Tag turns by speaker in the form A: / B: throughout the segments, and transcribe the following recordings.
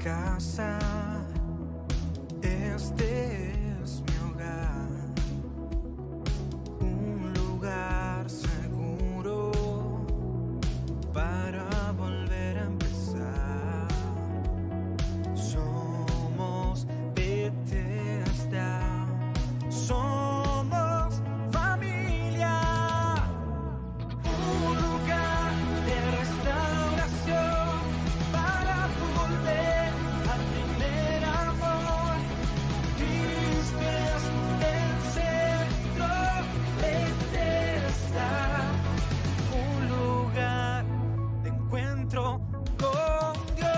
A: casa, este es mi hogar, un lugar seguro para volver a empezar. Somos Bethesda, somos familia, un lugar de restauración para volver al primer amor. Cristo es el centro, Bethesda, un lugar de encuentro con Dios.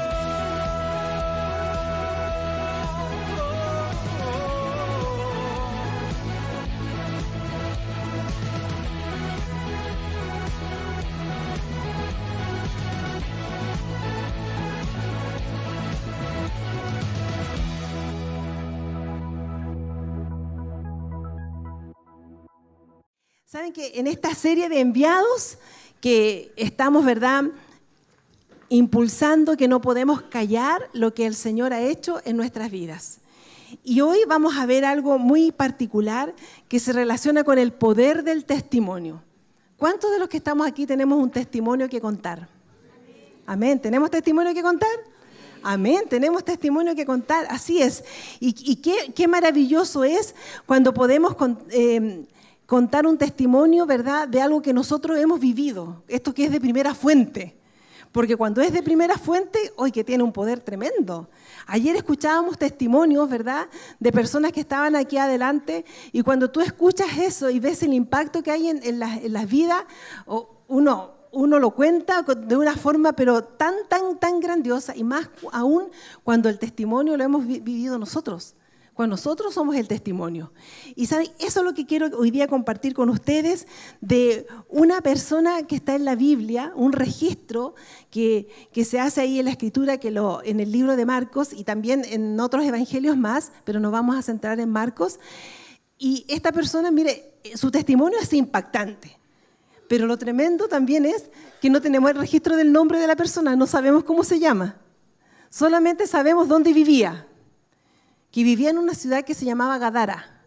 B: Saben que en esta serie de enviados que estamos, ¿verdad?, impulsando, que no podemos callar lo que el Señor ha hecho en nuestras vidas. Y hoy vamos a ver algo muy particular que se relaciona con el poder del testimonio. ¿Cuántos de los que estamos aquí tenemos un testimonio que contar? Amén. ¿Tenemos testimonio que contar? Amén, tenemos testimonio que contar, así es. Y qué maravilloso es cuando podemos contar un testimonio, ¿verdad?, de algo que nosotros hemos vivido, esto que es de primera fuente. Porque cuando es de primera fuente, hoy que tiene un poder tremendo. Ayer escuchábamos testimonios, ¿verdad?, de personas que estaban aquí adelante, y cuando tú escuchas eso y ves el impacto que hay en las vidas, uno lo cuenta de una forma pero tan grandiosa, y más aún cuando el testimonio lo hemos vivido nosotros. Cuando nosotros somos el testimonio. Y ¿saben? Eso es lo que quiero hoy día compartir con ustedes, de una persona que está en la Biblia, un registro que se hace ahí en la Escritura, en el libro de Marcos y también en otros evangelios más, pero nos vamos a centrar en Marcos. Y esta persona, mire, su testimonio es impactante. Pero lo tremendo también es que no tenemos el registro del nombre de la persona, no sabemos cómo se llama. Solamente sabemos dónde vivía. Que vivía en una ciudad que se llamaba Gadara.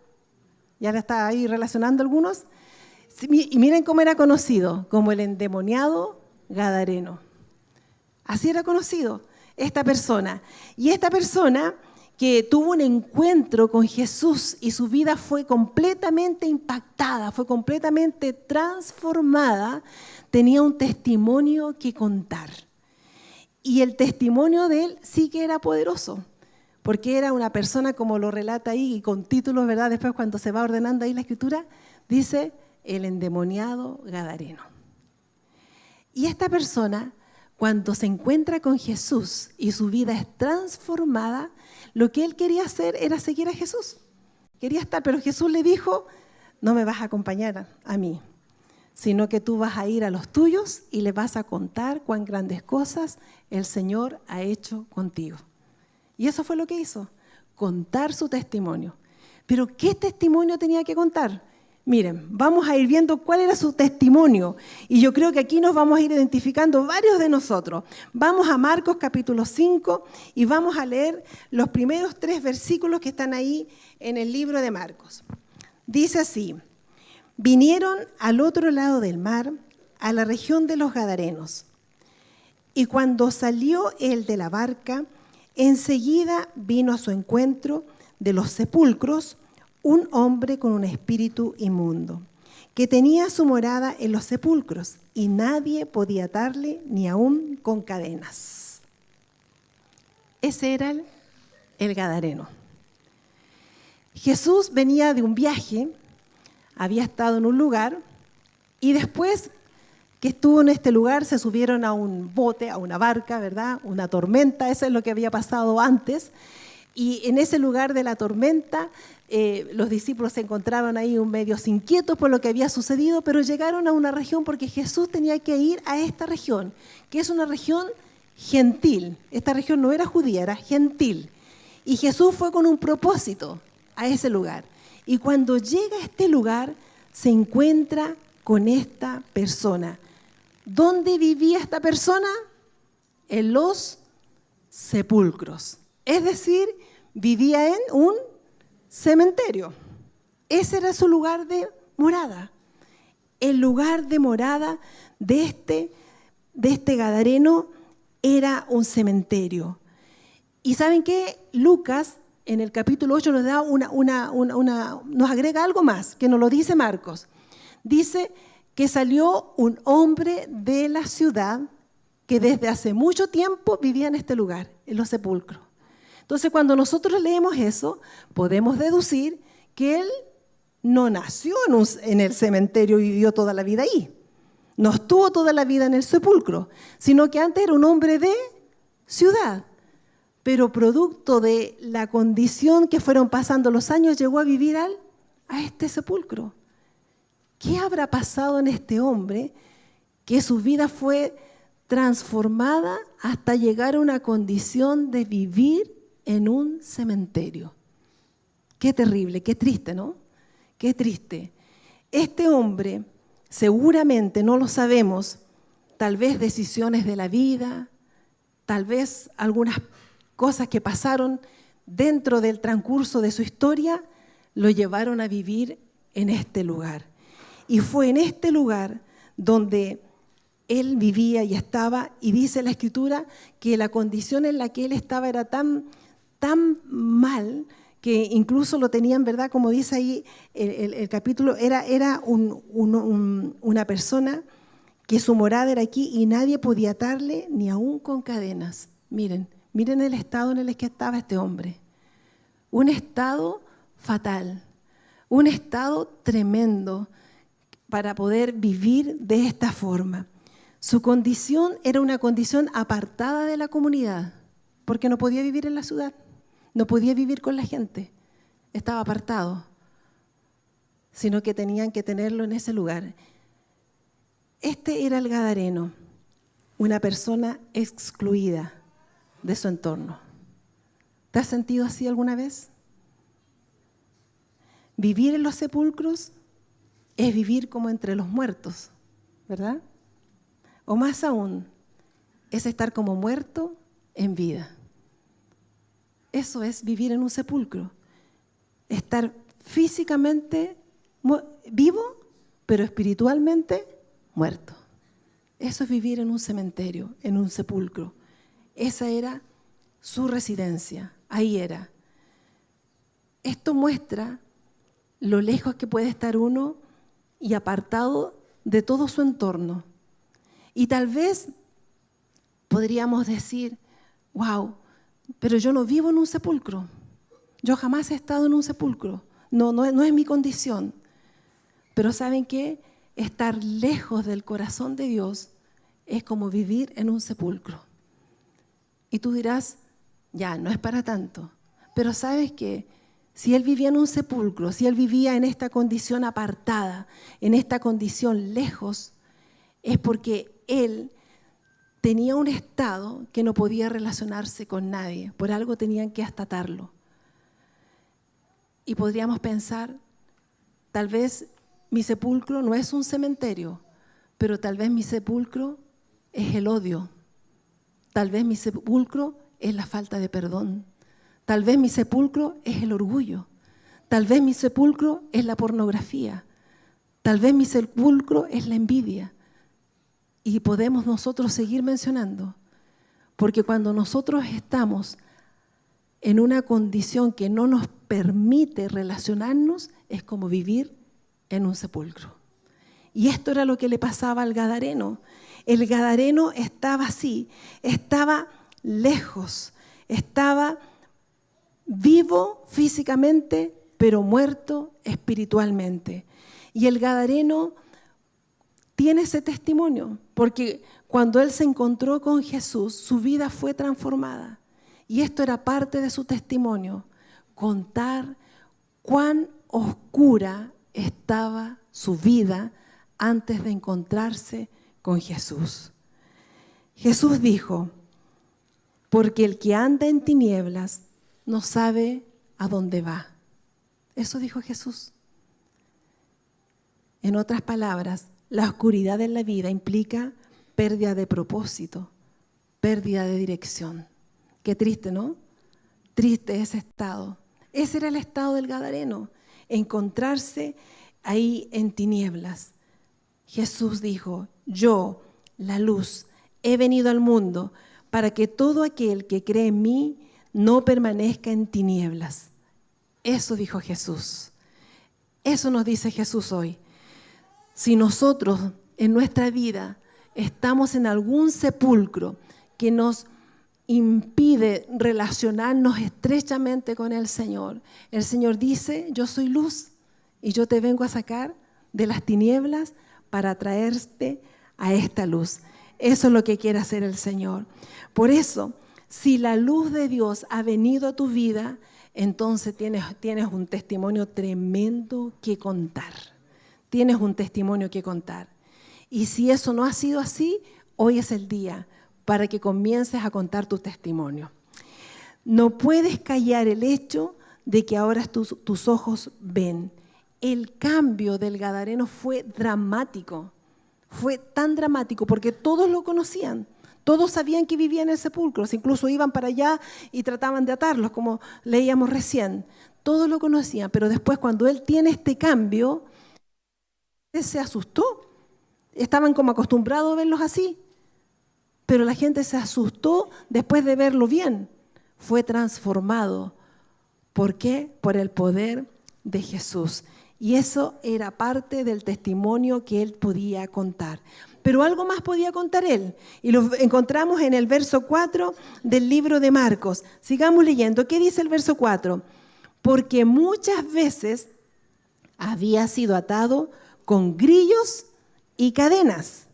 B: Ya la está ahí relacionando algunos. Y miren cómo era conocido, como el endemoniado gadareno. Así era conocido esta persona. Y esta persona que tuvo un encuentro con Jesús y su vida fue completamente impactada, fue completamente transformada, tenía un testimonio que contar. Y el testimonio de él sí que era poderoso. Porque era una persona, como lo relata ahí, y con títulos, ¿verdad? Después cuando se va ordenando ahí la Escritura, dice el endemoniado gadareno. Y esta persona, cuando se encuentra con Jesús y su vida es transformada, lo que él quería hacer era seguir a Jesús. Quería estar, pero Jesús le dijo, no me vas a acompañar a mí, sino que tú vas a ir a los tuyos y les vas a contar cuán grandes cosas el Señor ha hecho contigo. Y eso fue lo que hizo, contar su testimonio. Pero ¿qué testimonio tenía que contar? Miren, vamos a ir viendo cuál era su testimonio. Y yo creo que aquí nos vamos a ir identificando varios de nosotros. Vamos a Marcos capítulo 5 y vamos a leer los primeros 3 versículos que están ahí en el libro de Marcos. Dice así: vinieron al otro lado del mar, a la región de los Gadarenos. Y cuando salió él de la barca, enseguida vino a su encuentro de los sepulcros un hombre con un espíritu inmundo, que tenía su morada en los sepulcros, y nadie podía atarle ni aún con cadenas. Ese era el gadareno. Jesús venía de un viaje, había estado en un lugar, y después que estuvo en este lugar, se subieron a un bote, a una barca, ¿verdad? Una tormenta, eso es lo que había pasado antes. Y en ese lugar de la tormenta, los discípulos se encontraron ahí un medios inquietos por lo que había sucedido, pero llegaron a una región porque Jesús tenía que ir a esta región, que es una región gentil. Esta región no era judía, era gentil. Y Jesús fue con un propósito a ese lugar. Y cuando llega a este lugar, se encuentra con esta persona. ¿Dónde vivía esta persona? En los sepulcros. Es decir, vivía en un cementerio. Ese era su lugar de morada. El lugar de morada de este gadareno era un cementerio. Y ¿saben qué? Lucas, en el capítulo 8, nos da nos agrega algo más, que nos lo dice Marcos. Dice que salió un hombre de la ciudad que desde hace mucho tiempo vivía en este lugar, en los sepulcros. Entonces, cuando nosotros leemos eso, podemos deducir que él no nació en el cementerio y vivió toda la vida ahí. No estuvo toda la vida en el sepulcro, sino que antes era un hombre de ciudad. Pero producto de la condición que fueron pasando los años, llegó a vivir a este sepulcro. ¿Qué habrá pasado en este hombre que su vida fue transformada hasta llegar a una condición de vivir en un cementerio? Qué terrible, qué triste, ¿no? Qué triste. Este hombre, seguramente, no lo sabemos, tal vez decisiones de la vida, tal vez algunas cosas que pasaron dentro del transcurso de su historia, lo llevaron a vivir en este lugar. Y fue en este lugar donde él vivía y estaba, y dice la Escritura que la condición en la que él estaba era tan mal que incluso lo tenían, ¿verdad? Como dice ahí el capítulo, era una persona que su morada era aquí y nadie podía atarle ni aún con cadenas. Miren el estado en el que estaba este hombre. Un estado fatal, un estado tremendo para poder vivir de esta forma. Su condición era una condición apartada de la comunidad, porque no podía vivir en la ciudad, no podía vivir con la gente, estaba apartado, sino que tenían que tenerlo en ese lugar. Este era el gadareno, una persona excluida de su entorno. ¿Te has sentido así alguna vez? Vivir en los sepulcros es vivir como entre los muertos, ¿verdad? O más aún, es estar como muerto en vida. Eso es vivir en un sepulcro. Estar físicamente vivo, pero espiritualmente muerto. Eso es vivir en un cementerio, en un sepulcro. Esa era su residencia, ahí era. Esto muestra lo lejos que puede estar uno y apartado de todo su entorno. Y tal vez podríamos decir, wow, pero yo no vivo en un sepulcro. Yo jamás he estado en un sepulcro. No es mi condición. Pero ¿saben qué? Estar lejos del corazón de Dios es como vivir en un sepulcro. Y tú dirás, ya, no es para tanto. Pero ¿sabes qué? Si él vivía en un sepulcro, si él vivía en esta condición apartada, en esta condición lejos, es porque él tenía un estado que no podía relacionarse con nadie. Por algo tenían que astatarlo. Y podríamos pensar, tal vez mi sepulcro no es un cementerio, pero tal vez mi sepulcro es el odio. Tal vez mi sepulcro es la falta de perdón. Tal vez mi sepulcro es el orgullo. Tal vez mi sepulcro es la pornografía. Tal vez mi sepulcro es la envidia. Y podemos nosotros seguir mencionando. Porque cuando nosotros estamos en una condición que no nos permite relacionarnos, es como vivir en un sepulcro. Y esto era lo que le pasaba al gadareno. El gadareno estaba así, estaba lejos, estaba vivo físicamente, pero muerto espiritualmente. Y el gadareno tiene ese testimonio, porque cuando él se encontró con Jesús, su vida fue transformada. Y esto era parte de su testimonio, contar cuán oscura estaba su vida antes de encontrarse con Jesús. Jesús dijo, porque el que anda en tinieblas no sabe a dónde va. Eso dijo Jesús. En otras palabras, la oscuridad en la vida implica pérdida de propósito, pérdida de dirección. Qué triste, ¿no? Triste ese estado. Ese era el estado del gadareno, encontrarse ahí en tinieblas. Jesús dijo, yo, la luz, he venido al mundo para que todo aquel que cree en mí no permanezca en tinieblas. Eso dijo Jesús. Eso nos dice Jesús hoy. Si nosotros en nuestra vida estamos en algún sepulcro que nos impide relacionarnos estrechamente con el Señor dice, yo soy luz y yo te vengo a sacar de las tinieblas para traerte a esta luz. Eso es lo que quiere hacer el Señor. Por eso, si la luz de Dios ha venido a tu vida, entonces tienes un testimonio tremendo que contar. Tienes un testimonio que contar. Y si eso no ha sido así, hoy es el día para que comiences a contar tu testimonio. No puedes callar el hecho de que ahora tus ojos ven. El cambio del gadareno fue dramático. Fue tan dramático porque todos lo conocían. Todos sabían que vivía en el sepulcro. Incluso iban para allá y trataban de atarlos, como leíamos recién. Todos lo conocían, pero después cuando él tiene este cambio, él se asustó. Estaban como acostumbrados a verlos así. Pero la gente se asustó después de verlo bien. Fue transformado. ¿Por qué? Por el poder de Jesús. Y eso era parte del testimonio que él podía contar. Pero algo más podía contar él. Y lo encontramos en el verso 4 del libro de Marcos. Sigamos leyendo. ¿Qué dice el verso 4? Porque muchas veces había sido atado con grillos y cadenas.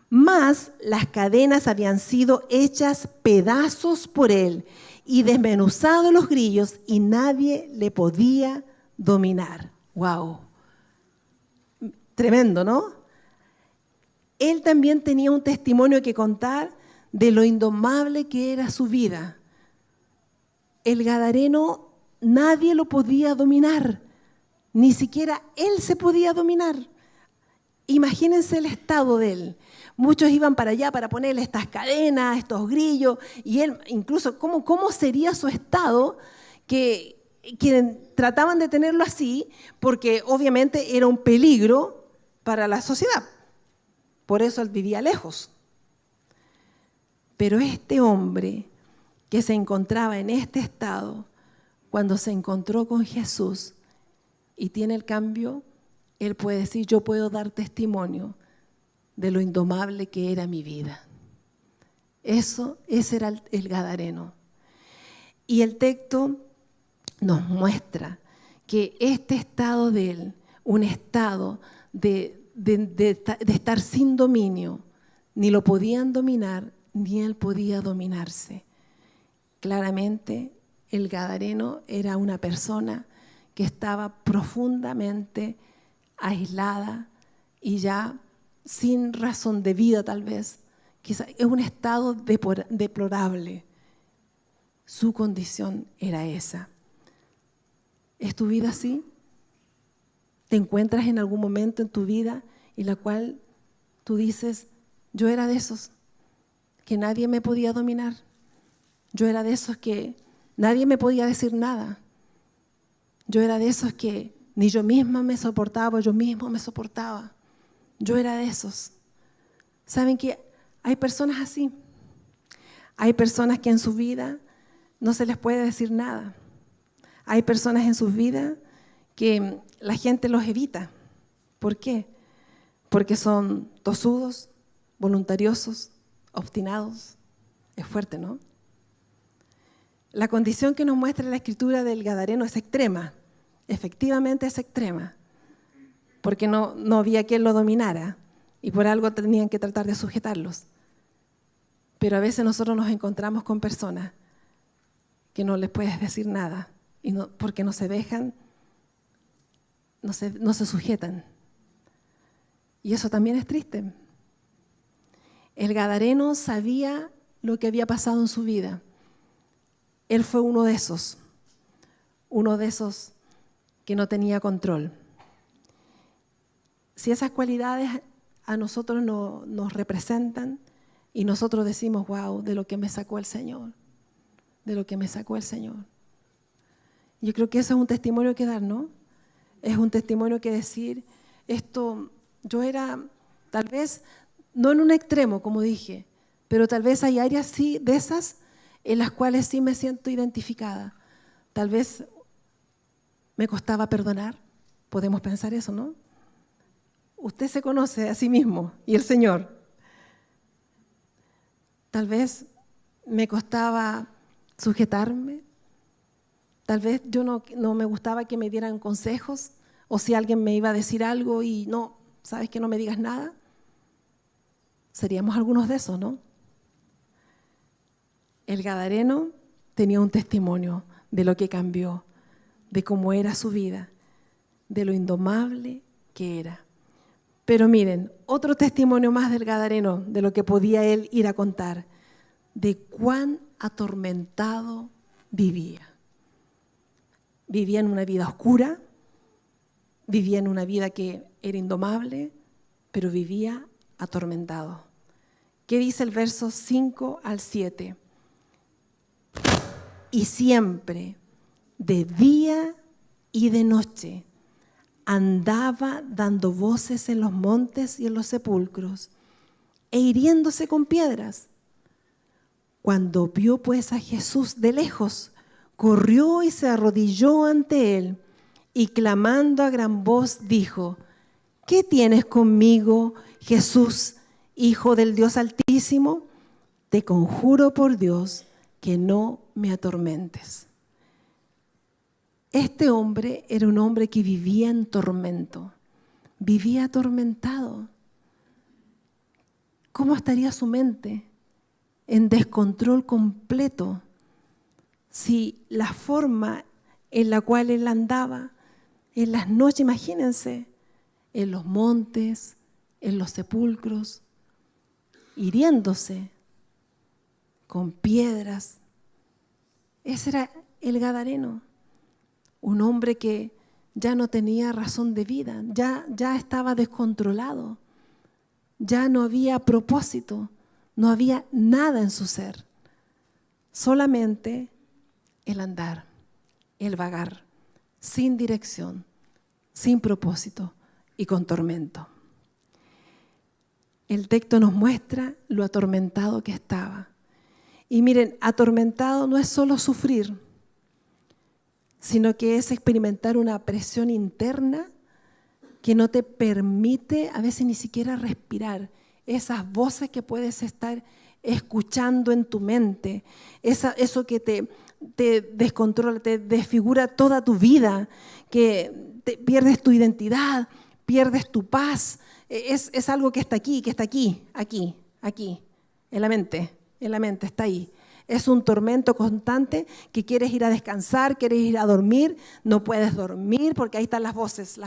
B: Mas las cadenas habían sido hechas pedazos por él y desmenuzados los grillos y nadie le podía dominar. ¡Wow! Tremendo, ¿no? Él también tenía un testimonio que contar de lo indomable que era su vida. El gadareno nadie lo podía dominar, ni siquiera él se podía dominar. Imagínense el estado de él. Muchos iban para allá para ponerle estas cadenas, estos grillos, y él incluso, ¿cómo sería su estado que trataban de tenerlo así? Porque obviamente era un peligro para la sociedad. Por eso él vivía lejos. Pero este hombre que se encontraba en este estado, cuando se encontró con Jesús y tiene el cambio, él puede decir, yo puedo dar testimonio de lo indomable que era mi vida. Ese era el gadareno. Y el texto nos muestra que este estado de él, un estado de estar sin dominio, ni lo podían dominar, ni él podía dominarse. Claramente, el gadareno era una persona que estaba profundamente aislada y ya sin razón de vida tal vez. Quizá es un estado deplorable. Su condición era esa. ¿Es tu vida así? ¿Te encuentras en algún momento en tu vida en la cual tú dices, yo era de esos que nadie me podía dominar? Yo era de esos que nadie me podía decir nada. Yo era de esos que ni yo misma me soportaba, yo mismo me soportaba. Yo era de esos. ¿Saben que hay personas así? Hay personas que en su vida no se les puede decir nada. Hay personas en sus vidas que la gente los evita. ¿Por qué? Porque son tosudos, voluntariosos, obstinados. Es fuerte, ¿no? La condición que nos muestra la Escritura del gadareno es extrema. Efectivamente es extrema. Porque no había quien lo dominara y por algo tenían que tratar de sujetarlos. Pero a veces nosotros nos encontramos con personas que no les puedes decir nada y porque no se dejan, no se sujetan. Y eso también es triste. El gadareno sabía lo que había pasado en su vida. Él fue uno de esos que no tenía control. Si esas cualidades a nosotros nos representan y nosotros decimos, wow, de lo que me sacó el Señor, de lo que me sacó el Señor. Yo creo que eso es un testimonio que dar, ¿no? Es un testimonio que decir, esto, yo era, tal vez, no en un extremo, como dije, pero tal vez hay áreas sí, de esas, en las cuales sí me siento identificada. Tal vez me costaba perdonar, podemos pensar eso, ¿no? Usted se conoce a sí mismo y el Señor. Tal vez me costaba sujetarme, tal vez yo no me gustaba que me dieran consejos, o si alguien me iba a decir algo y no, ¿sabes que no me digas nada? Seríamos algunos de esos, ¿no? El gadareno tenía un testimonio de lo que cambió, de cómo era su vida, de lo indomable que era. Pero miren, otro testimonio más del gadareno, de lo que podía él ir a contar, de cuán atormentado vivía. Vivía en una vida oscura, vivía en una vida que era indomable, pero vivía atormentado. ¿Qué dice el verso 5 al 7? Y siempre, de día y de noche, andaba dando voces en los montes y en los sepulcros, e hiriéndose con piedras. Cuando vio pues a Jesús de lejos, corrió y se arrodilló ante él, y clamando a gran voz dijo: ¿Qué tienes conmigo, Jesús, Hijo del Dios Altísimo? Te conjuro por Dios que no me atormentes. Este hombre era un hombre que vivía en tormento, vivía atormentado. ¿Cómo estaría su mente? En descontrol completo, si la forma en la cual él andaba en las noches, imagínense, en los montes, en los sepulcros, hiriéndose con piedras. Ese era el gadareno, un hombre que ya no tenía razón de vida, ya estaba descontrolado, ya no había propósito, no había nada en su ser, solamente el andar, el vagar, sin dirección, sin propósito y con tormento. El texto nos muestra lo atormentado que estaba. Y miren, atormentado no es solo sufrir, sino que es experimentar una presión interna que no te permite a veces ni siquiera respirar. Esas voces que puedes estar escuchando en tu mente, eso que te descontrola, te desfigura toda tu vida, que pierdes tu identidad, pierdes tu paz. Es algo que está aquí, en la mente, está ahí. Es un tormento constante que quieres ir a descansar, quieres ir a dormir, no puedes dormir porque ahí están las voces,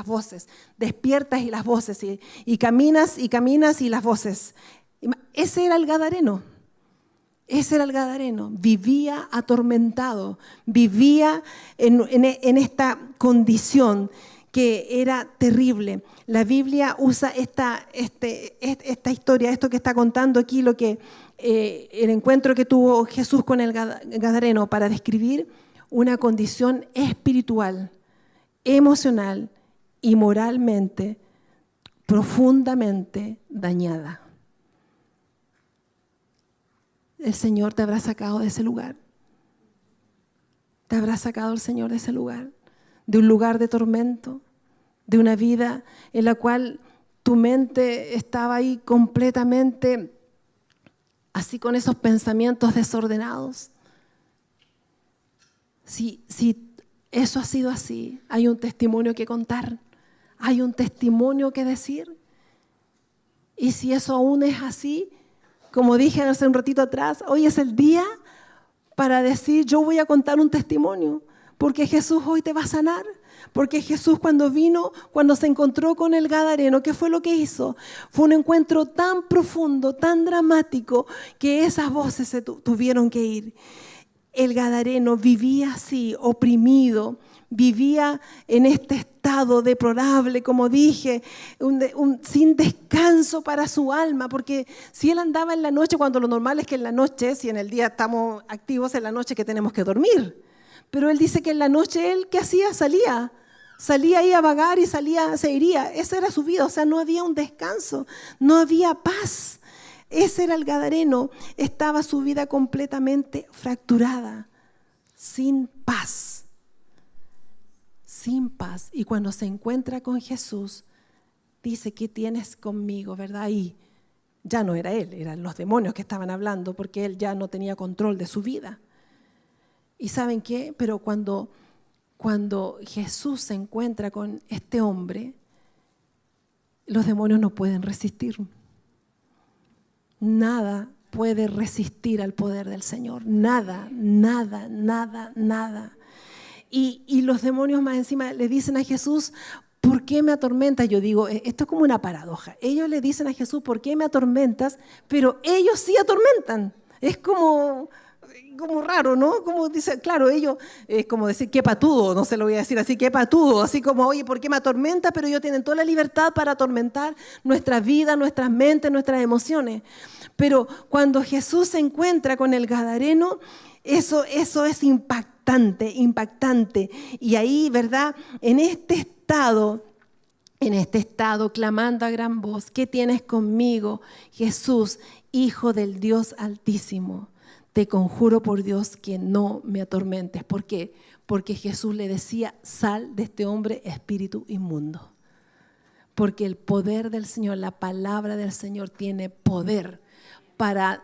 B: despiertas y las voces, y caminas y las voces. Ese era el gadareno, vivía atormentado, vivía en esta condición que era terrible. La Biblia usa esta historia, esto que está contando aquí, el encuentro que tuvo Jesús con el gadareno, para describir una condición espiritual, emocional y moralmente profundamente dañada. El Señor te habrá sacado de ese lugar. Te habrá sacado el Señor de ese lugar, de un lugar de tormento, de una vida en la cual tu mente estaba ahí completamente así, con esos pensamientos desordenados. Si eso ha sido así, hay un testimonio que contar, hay un testimonio que decir. Y si eso aún es así, como dije hace un ratito atrás, hoy es el día para decir: yo voy a contar un testimonio, porque Jesús hoy te va a sanar. Porque Jesús cuando se encontró con el gadareno, ¿qué fue lo que hizo? Fue un encuentro tan profundo, tan dramático, que esas voces se tuvieron que ir. El gadareno vivía así, oprimido, vivía en este estado deplorable, como dije, sin descanso para su alma, porque si él andaba en la noche, cuando lo normal es que en la noche, si en el día estamos activos, en la noche que tenemos que dormir. Pero él dice que en la noche él, ¿qué hacía? Salía ahí a vagar y se iría. Esa era su vida, o sea, no había un descanso, no había paz. Ese era el gadareno, estaba su vida completamente fracturada, sin paz. Sin paz. Y cuando se encuentra con Jesús, dice, ¿qué tienes conmigo? ¿Verdad? Y ya no era él, eran los demonios que estaban hablando, porque él ya no tenía control de su vida. ¿Y saben qué? Pero cuando Jesús se encuentra con este hombre, los demonios no pueden resistir. Nada puede resistir al poder del Señor. Nada, nada, nada, nada. Y los demonios más encima le dicen a Jesús, ¿por qué me atormentas? Yo digo, esto es como una paradoja. Ellos le dicen a Jesús, ¿por qué me atormentas? Pero ellos sí atormentan. Es como raro, ¿no? Como dice, claro, ellos, es como decir, qué patudo, no se lo voy a decir así, qué patudo, así como, oye, ¿por qué me atormentas? Pero ellos tienen toda la libertad para atormentar nuestras vidas, nuestras mentes, nuestras emociones. Pero cuando Jesús se encuentra con el gadareno, eso es impactante. Y ahí, ¿verdad? En este estado, clamando a gran voz, ¿qué tienes conmigo, Jesús, Hijo del Dios Altísimo? Te conjuro por Dios que no me atormentes. ¿Por qué? Porque Jesús le decía, sal de este hombre espíritu inmundo. Porque el poder del Señor, la palabra del Señor tiene poder para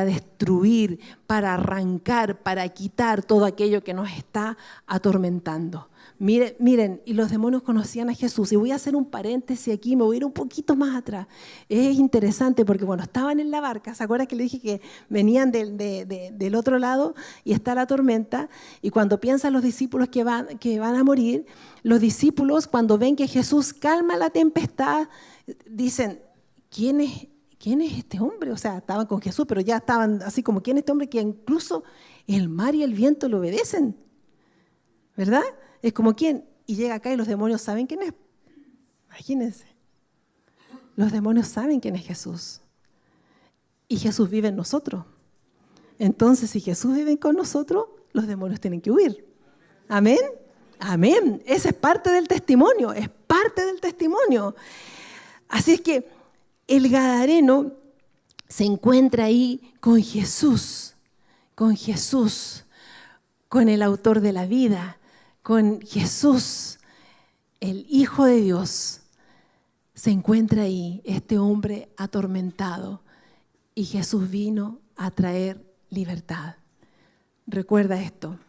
B: destruir, para arrancar, para quitar todo aquello que nos está atormentando. Miren, y los demonios conocían a Jesús. Y voy a hacer un paréntesis aquí, me voy a ir un poquito más atrás. Es interesante porque, bueno, estaban en la barca. ¿Se acuerdan que le dije que venían del otro lado y está la tormenta? Y cuando piensan los discípulos que van a morir, los discípulos, cuando ven que Jesús calma la tempestad, dicen, ¿quién es este hombre? O sea, estaban con Jesús, pero ya estaban así como, ¿quién es este hombre que incluso el mar y el viento le obedecen? ¿Verdad? Es como, ¿quién? Y llega acá y los demonios saben quién es. Imagínense. Los demonios saben quién es Jesús. Y Jesús vive en nosotros. Entonces, si Jesús vive con nosotros, los demonios tienen que huir. ¿Amén? Amén. Esa es parte del testimonio, es parte del testimonio. Así es que el gadareno se encuentra ahí con Jesús, con el autor de la vida, con Jesús, el Hijo de Dios. Se encuentra ahí este hombre atormentado y Jesús vino a traer libertad. Recuerda esto,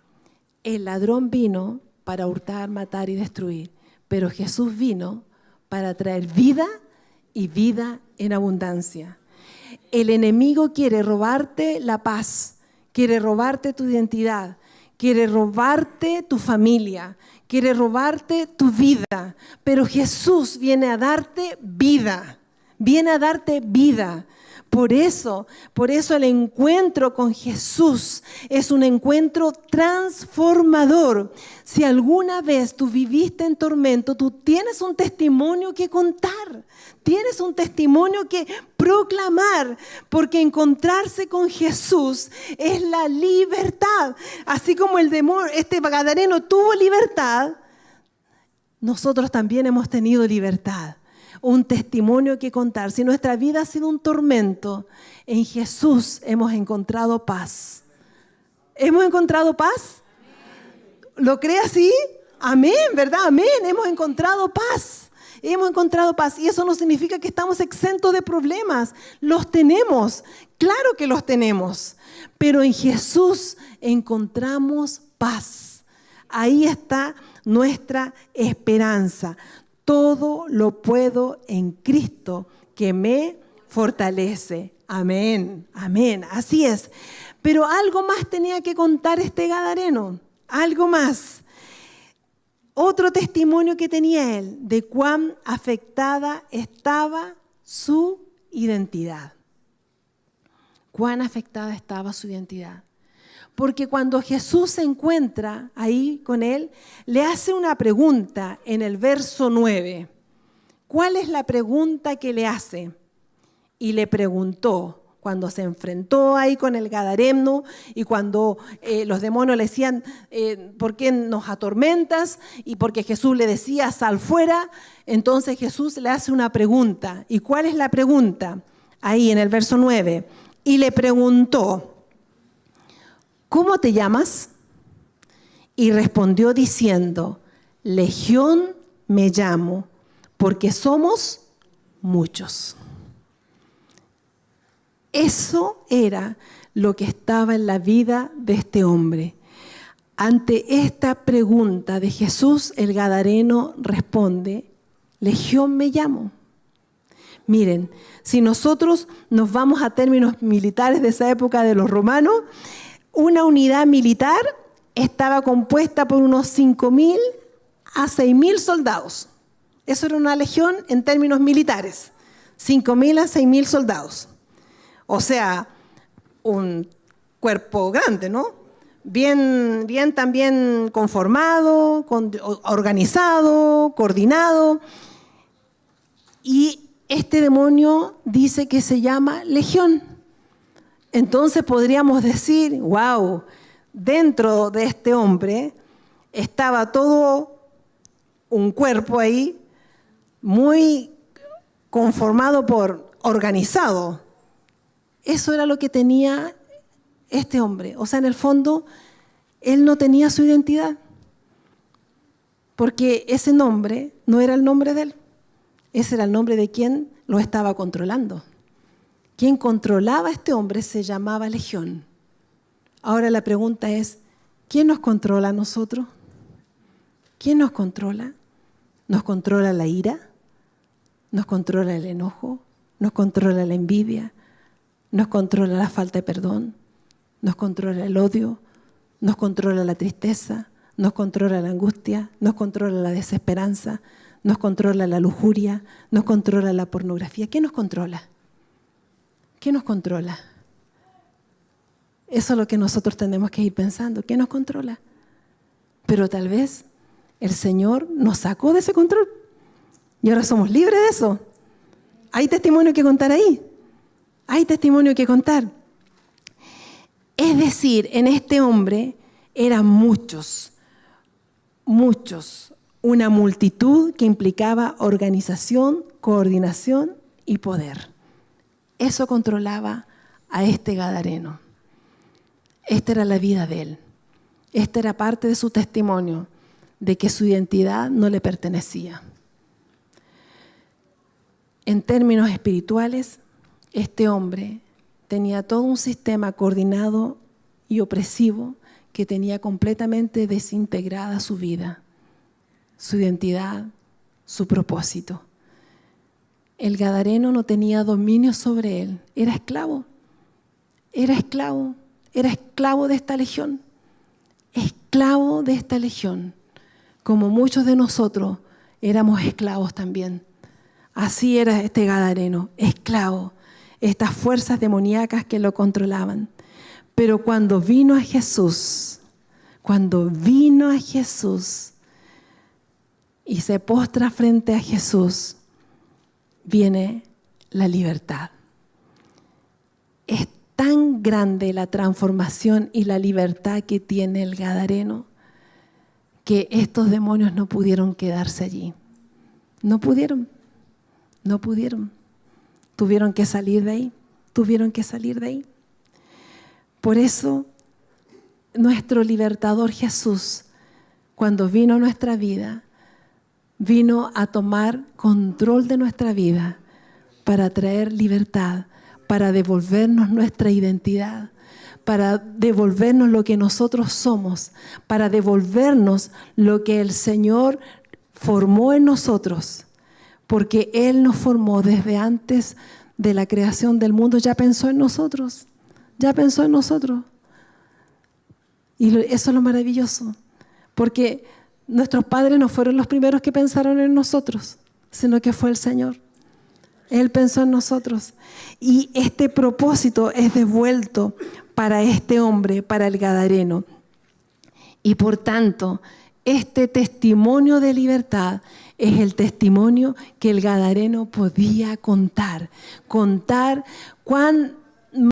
B: el ladrón vino para hurtar, matar y destruir, pero Jesús vino para traer vida y vida en abundancia. El enemigo quiere robarte la paz, quiere robarte tu identidad, quiere robarte tu familia, quiere robarte tu vida, pero Jesús viene a darte vida, viene a darte vida. Por eso el encuentro con Jesús es un encuentro transformador. Si alguna vez tú viviste en tormento, tú tienes un testimonio que contar, tienes un testimonio que proclamar, porque encontrarse con Jesús es la libertad. Así como el demonio, este gadareno tuvo libertad, nosotros también hemos tenido libertad. Un testimonio que contar. Si nuestra vida ha sido un tormento, en Jesús hemos encontrado paz. ¿Hemos encontrado paz? ¿Lo cree así? Amén, ¿verdad? Amén. Hemos encontrado paz. Hemos encontrado paz. Y eso no significa que estamos exentos de problemas. Los tenemos. Claro que los tenemos. Pero en Jesús encontramos paz. Ahí está nuestra esperanza. Todo lo puedo en Cristo que me fortalece. Amén, amén, así es. Pero algo más tenía que contar este gadareno, algo más. Otro testimonio que tenía él de cuán afectada estaba su identidad. Cuán afectada estaba su identidad. Porque cuando Jesús se encuentra ahí con él, le hace una pregunta en el verso 9. ¿Cuál es la pregunta que le hace? Y le preguntó, cuando se enfrentó ahí con el gadareno y cuando los demonios le decían, ¿por qué nos atormentas? Y porque Jesús le decía, sal fuera. Entonces Jesús le hace una pregunta. ¿Y cuál es la pregunta? Ahí en el verso 9. Y le preguntó, ¿cómo te llamas? Y respondió diciendo, Legión me llamo, porque somos muchos. Eso era lo que estaba en la vida de este hombre. Ante esta pregunta de Jesús, el gadareno responde, Legión me llamo. Miren, si nosotros nos vamos a términos militares de esa época de los romanos, una unidad militar estaba compuesta por unos 5.000 a 6.000 soldados. Eso era una legión en términos militares. 5.000 a 6.000 soldados. O sea, un cuerpo grande, ¿no? Bien también conformado, organizado, coordinado. Y este demonio dice que se llama Legión. Entonces podríamos decir, wow, dentro de este hombre estaba todo un cuerpo ahí muy conformado organizado. Eso era lo que tenía este hombre. O sea, en el fondo, él no tenía su identidad. Porque ese nombre no era el nombre de él. Ese era el nombre de quien lo estaba controlando. Quien controlaba a este hombre se llamaba Legión. Ahora la pregunta es, ¿quién nos controla a nosotros? ¿Quién nos controla? ¿Nos controla la ira? ¿Nos controla el enojo? ¿Nos controla la envidia? ¿Nos controla la falta de perdón? ¿Nos controla el odio? ¿Nos controla la tristeza? ¿Nos controla la angustia? ¿Nos controla la desesperanza? ¿Nos controla la lujuria? ¿Nos controla la pornografía? ¿Qué nos controla? ¿Qué nos controla? Eso es lo que nosotros tenemos que ir pensando. ¿Qué nos controla? Pero tal vez el Señor nos sacó de ese control y ahora somos libres de eso. Hay testimonio que contar ahí. Hay testimonio que contar. Es decir, en este hombre eran muchos, una multitud que implicaba organización, coordinación y poder. Eso controlaba a este gadareno. Esta era la vida de él. Esta era parte de su testimonio, de que su identidad no le pertenecía. En términos espirituales, este hombre tenía todo un sistema coordinado y opresivo que tenía completamente desintegrada su vida, su identidad, su propósito. El gadareno no tenía dominio sobre él, era esclavo de esta legión, como muchos de nosotros éramos esclavos también. Así era este gadareno, esclavo, estas fuerzas demoníacas que lo controlaban. Pero cuando vino a Jesús y se postra frente a Jesús, viene la libertad. Es tan grande la transformación y la libertad que tiene el gadareno que estos demonios no pudieron quedarse allí. No pudieron. Tuvieron que salir de ahí. Por eso, nuestro libertador Jesús, cuando vino a nuestra vida, vino a tomar control de nuestra vida para traer libertad, para devolvernos nuestra identidad, para devolvernos lo que nosotros somos, para devolvernos lo que el Señor formó en nosotros, porque Él nos formó desde antes de la creación del mundo, ya pensó en nosotros. Y eso es lo maravilloso, porque nuestros padres no fueron los primeros que pensaron en nosotros, sino que fue el Señor. Él pensó en nosotros. Y este propósito es devuelto para este hombre, para el gadareno. Y por tanto, este testimonio de libertad es el testimonio que el gadareno podía contar. Contar cuán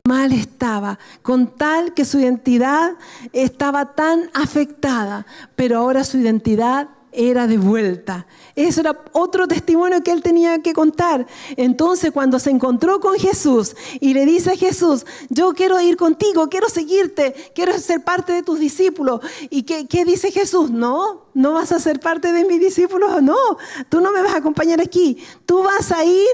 B: mal estaba, con tal que su identidad estaba tan afectada, pero ahora su identidad era de vuelta. Eso era otro testimonio que él tenía que contar. Entonces, cuando se encontró con Jesús y le dice a Jesús: yo quiero ir contigo, quiero seguirte, quiero ser parte de tus discípulos. ¿Y qué dice Jesús? No vas a ser parte de mis discípulos, no, tú no me vas a acompañar aquí, tú vas a ir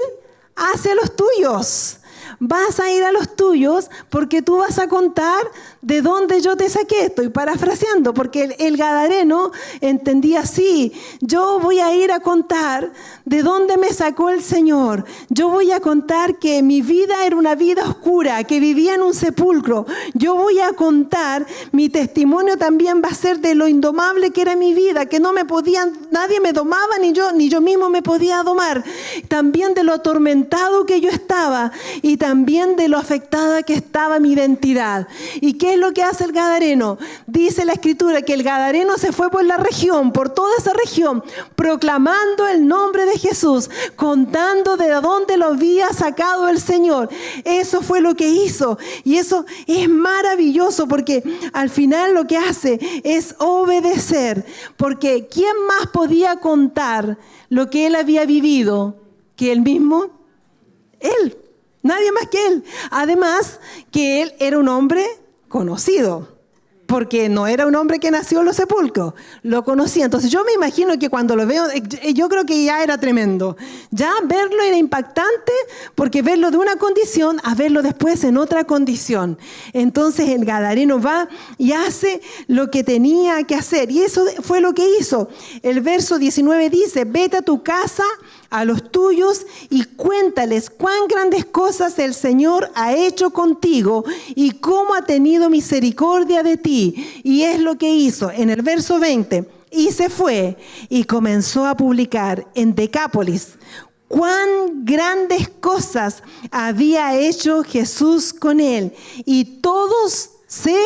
B: hacia los tuyos. Vas a ir a los tuyos porque tú vas a contar de dónde yo te saqué. Estoy parafraseando porque el gadareno entendía así: yo voy a ir a contar de dónde me sacó el Señor. Yo voy a contar que mi vida era una vida oscura, que vivía en un sepulcro. Yo voy a contar, mi testimonio también va a ser de lo indomable que era mi vida, que no me podían, nadie me domaba, ni yo mismo me podía domar. También de lo atormentado que yo estaba y también de lo afectada que estaba mi identidad. ¿Y qué es lo que hace el gadareno? Dice la Escritura que el gadareno se fue por la región, por toda esa región, proclamando el nombre de Jesús, contando de dónde lo había sacado el Señor. Eso fue lo que hizo. Y eso es maravilloso porque al final lo que hace es obedecer. Porque ¿quién más podía contar lo que él había vivido que él mismo? Él. Nadie más que él. Además, que él era un hombre conocido, porque no era un hombre que nació en los sepulcros, lo conocía. Entonces yo me imagino que cuando lo veo, yo creo que ya era tremendo. Ya verlo era impactante, porque verlo de una condición a verlo después en otra condición. Entonces el gadareno va y hace lo que tenía que hacer, y eso fue lo que hizo. El verso 19 dice: vete a tu casa, a los tuyos, y cuéntales cuán grandes cosas el Señor ha hecho contigo y cómo ha tenido misericordia de ti. Y es lo que hizo en el verso 20. Y se fue y comenzó a publicar en Decápolis cuán grandes cosas había hecho Jesús con él. Y todos se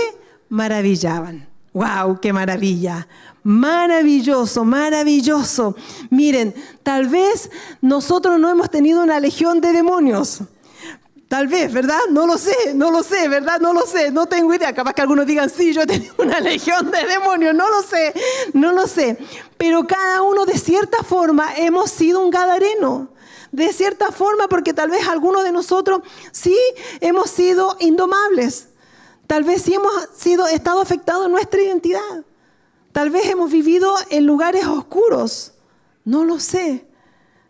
B: maravillaban. ¡Wow! ¡Qué maravilla! Maravilloso, maravilloso. Miren, tal vez nosotros no hemos tenido una legión de demonios. Tal vez, ¿verdad? No lo sé, ¿verdad? No lo sé, no tengo idea. Capaz que algunos digan: sí, yo he tenido una legión de demonios. No lo sé. Pero cada uno de cierta forma hemos sido un gadareno. De cierta forma, porque tal vez algunos de nosotros sí hemos sido indomables. Tal vez sí hemos estado afectados en nuestra identidad. Tal vez hemos vivido en lugares oscuros. No lo sé.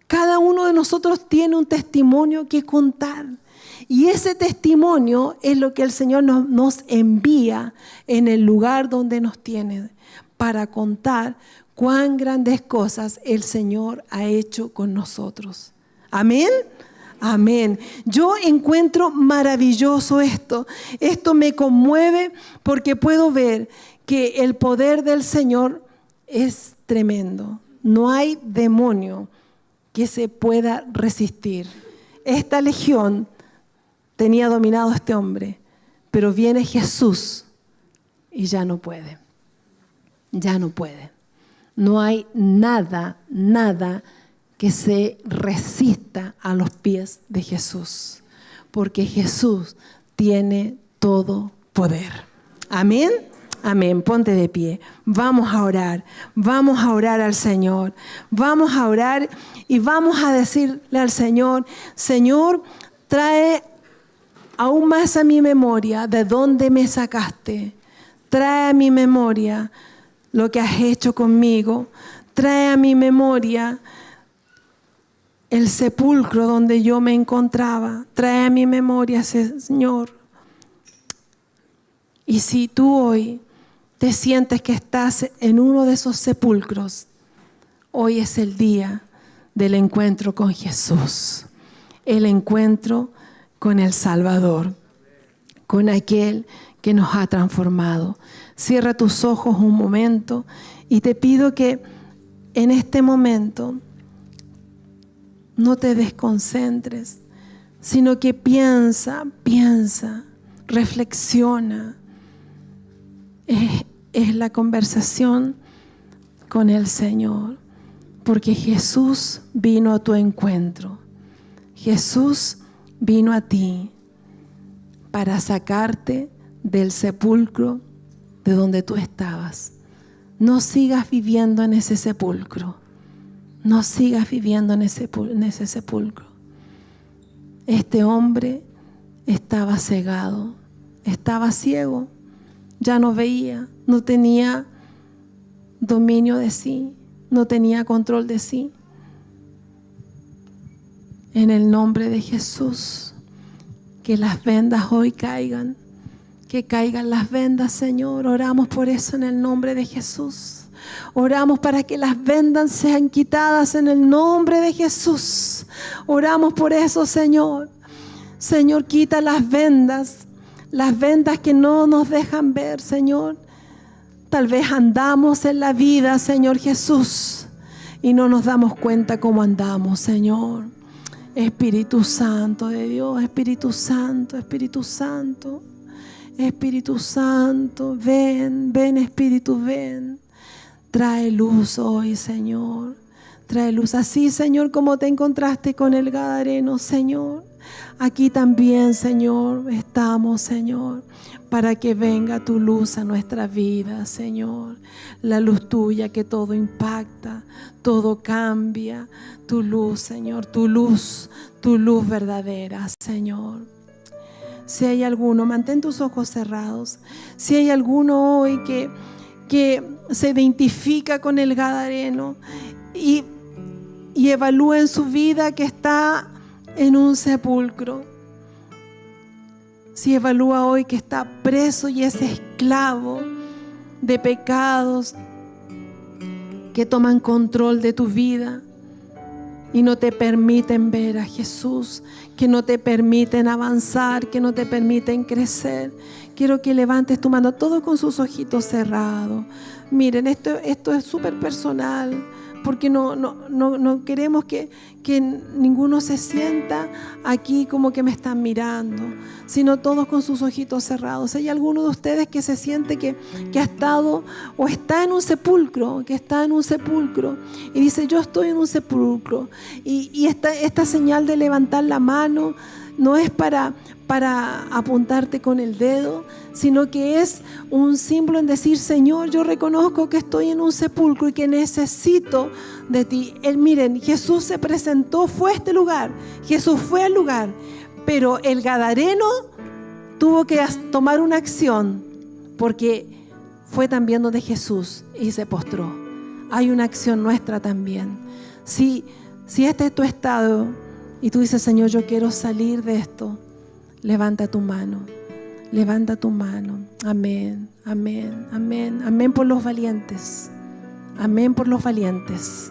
B: Cada uno de nosotros tiene un testimonio que contar. Y ese testimonio es lo que el Señor nos envía en el lugar donde nos tiene, para contar cuán grandes cosas el Señor ha hecho con nosotros. Amén. Amén. Yo encuentro maravilloso esto. Esto me conmueve porque puedo ver que el poder del Señor es tremendo. No hay demonio que se pueda resistir. Esta legión tenía dominado a este hombre, pero viene Jesús y ya no puede. Ya no puede. No hay nada que se resista a los pies de Jesús, porque Jesús tiene todo poder. Amén. Amén. Ponte de pie. Vamos a orar. Vamos a orar al Señor. Vamos a orar y vamos a decirle al Señor: Señor, trae aún más a mi memoria de dónde me sacaste. Trae a mi memoria lo que has hecho conmigo. Trae a mi memoria el sepulcro donde yo me encontraba. Trae a mi memoria, Señor. Y si tú hoy te sientes que estás en uno de esos sepulcros, hoy es el día del encuentro con Jesús. El encuentro con el Salvador, con aquel que nos ha transformado. Cierra tus ojos un momento y te pido que en este momento no te desconcentres, sino que piensa reflexiona. Es la conversación con el Señor, porque Jesús vino a tu encuentro. Jesús vino a ti para sacarte del sepulcro de donde tú estabas. No sigas viviendo en ese sepulcro. No sigas viviendo en ese sepulcro. Este hombre estaba cegado, estaba ciego, ya no veía, no tenía dominio de sí, no tenía control de sí. En el nombre de Jesús, que las vendas hoy caigan, que caigan las vendas, Señor. Oramos por eso en el nombre de Jesús. Oramos para que las vendas sean quitadas en el nombre de Jesús. Oramos por eso, Señor. Señor, quita las vendas que no nos dejan ver, Señor. Tal vez andamos en la vida, Señor Jesús, y no nos damos cuenta cómo andamos, Señor. Espíritu Santo de Dios, Espíritu Santo, Espíritu Santo, Espíritu Santo, ven, ven Espíritu, ven. Trae luz hoy, Señor. Trae luz así, Señor, como te encontraste con el Gadareno, Señor. Aquí también, Señor, estamos, Señor, para que venga tu luz a nuestra vida, Señor. La luz tuya que todo impacta, todo cambia. Tu luz, Señor, tu luz verdadera, Señor. Si hay alguno, mantén tus ojos cerrados. Si hay alguno hoy que se identifica con el Gadareno y evalúa en su vida que está en un sepulcro. Si evalúa hoy que está preso y es esclavo de pecados que toman control de tu vida y no te permiten ver a Jesús, que no te permiten avanzar, que no te permiten crecer, quiero que levantes tu mano, todos con sus ojitos cerrados. Miren, esto es súper personal, porque no queremos que ninguno se sienta aquí como que me están mirando, sino todos con sus ojitos cerrados. ¿Hay alguno de ustedes que se siente que ha estado o está en un sepulcro, y dice, yo estoy en un sepulcro? Y esta señal de levantar la mano no es para apuntarte con el dedo, sino que es un símbolo en decir, Señor, yo reconozco que estoy en un sepulcro y que necesito de ti. Miren, Jesús se presentó, fue a este lugar, Jesús fue al lugar, pero el Gadareno tuvo que tomar una acción, porque fue también donde Jesús y se postró. Hay una acción nuestra también. Si este es tu estado y tú dices, Señor, yo quiero salir de esto, levanta tu mano. Levanta tu mano. Amén, amén, amén. Amén por los valientes. Amén por los valientes.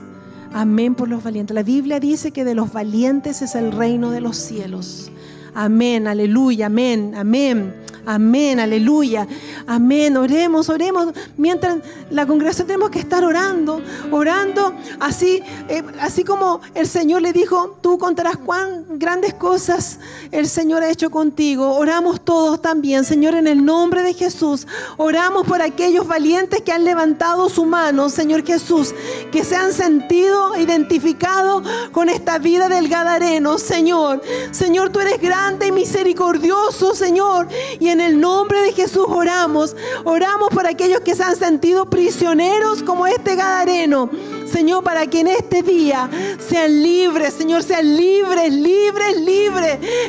B: Amén por los valientes. La Biblia dice que de los valientes es el reino de los cielos. Amén, aleluya, amén, amén. Amén, aleluya, amén. Oremos. Mientras la congregación tenemos que estar orando así como el Señor le dijo, tú contarás cuán grandes cosas el Señor ha hecho contigo. Oramos todos también, Señor, en el nombre de Jesús. Oramos por aquellos valientes que han levantado su mano, Señor Jesús, que se han sentido identificados con esta vida del Gadareno, Señor. Señor, tú eres grande y misericordioso, Señor, y en el nombre de Jesús oramos por aquellos que se han sentido prisioneros como este Gadareno, Señor, para que en este día sean libres, Señor, sean libres,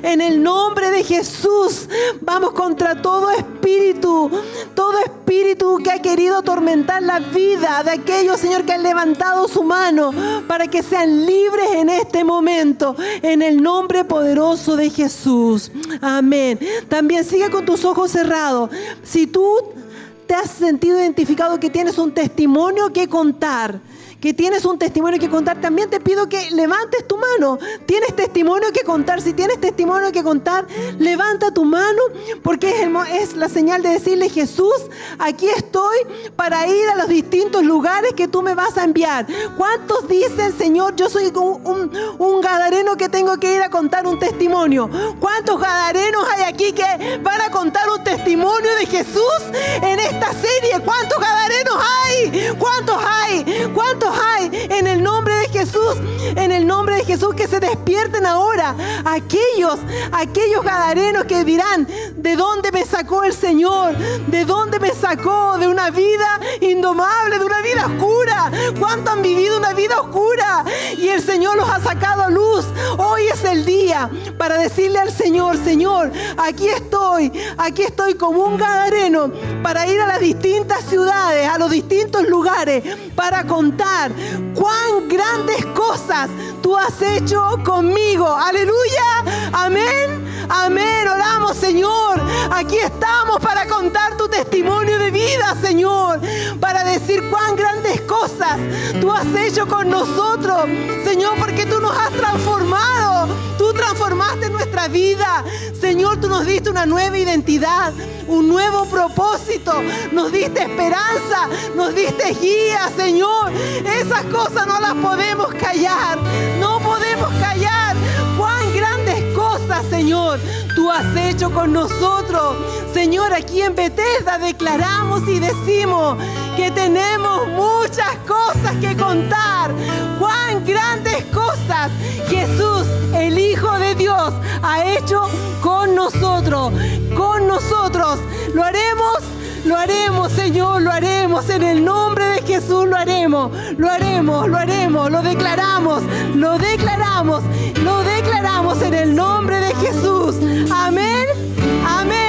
B: en el nombre de Jesús. Vamos contra todo espíritu que ha querido atormentar la vida de aquellos, Señor, que han levantado su mano, para que sean libres en este momento, en el nombre poderoso de Jesús. Amén. También sigue con tus ojos cerrados. Si tú te has sentido identificado que tienes un testimonio que contar, que tienes un testimonio que contar, también te pido que levantes tu mano. ¿Tienes testimonio que contar? Si tienes testimonio que contar, levanta tu mano, porque es la señal de decirle: Jesús, aquí estoy para ir a los distintos lugares que tú me vas a enviar. ¿Cuántos dicen: Señor, yo soy un gadareno que tengo que ir a contar un testimonio? ¿Cuántos gadarenos hay aquí que van a contar un testimonio de Jesús en esta serie? ¿Cuántos gadarenos hay? ¿Cuántos hay? ¿Cuántos hay? En el nombre de Jesús, en el nombre de Jesús, que se despierten ahora aquellos gadarenos que dirán: ¿de dónde me sacó el Señor? ¿De dónde me sacó? De una vida indomable, de una vida oscura. ¿Cuántos han vivido una vida oscura y el Señor los ha sacado a luz? Hoy es el día para decirle al Señor: Señor, aquí estoy como un gadareno para ir a las distintas ciudades, a los distintos lugares, para contar cuán grandes cosas tú has hecho conmigo. Aleluya, amén, amén. Oramos, Señor, aquí estamos para contar tu testimonio de vida, Señor, para decir cuán grandes cosas tú has hecho con nosotros, Señor, porque tú nos has transformado. Tú transformaste nuestra vida, Señor. Tú nos diste una nueva identidad, un nuevo propósito, nos diste esperanza, nos diste guía, Señor. Esas cosas no las podemos callar, no podemos callar. Cuán grandes cosas, Señor, tú has hecho con nosotros. Señor, aquí en Bethesda declaramos y decimos que tenemos muchas cosas que contar. Cuán grandes cosas Jesús, el Hijo de Dios, ha hecho con nosotros. Con nosotros. Lo haremos, Señor, lo haremos. En el nombre de Jesús lo haremos. Lo haremos, lo declaramos en el nombre de Jesús. Amén, amén.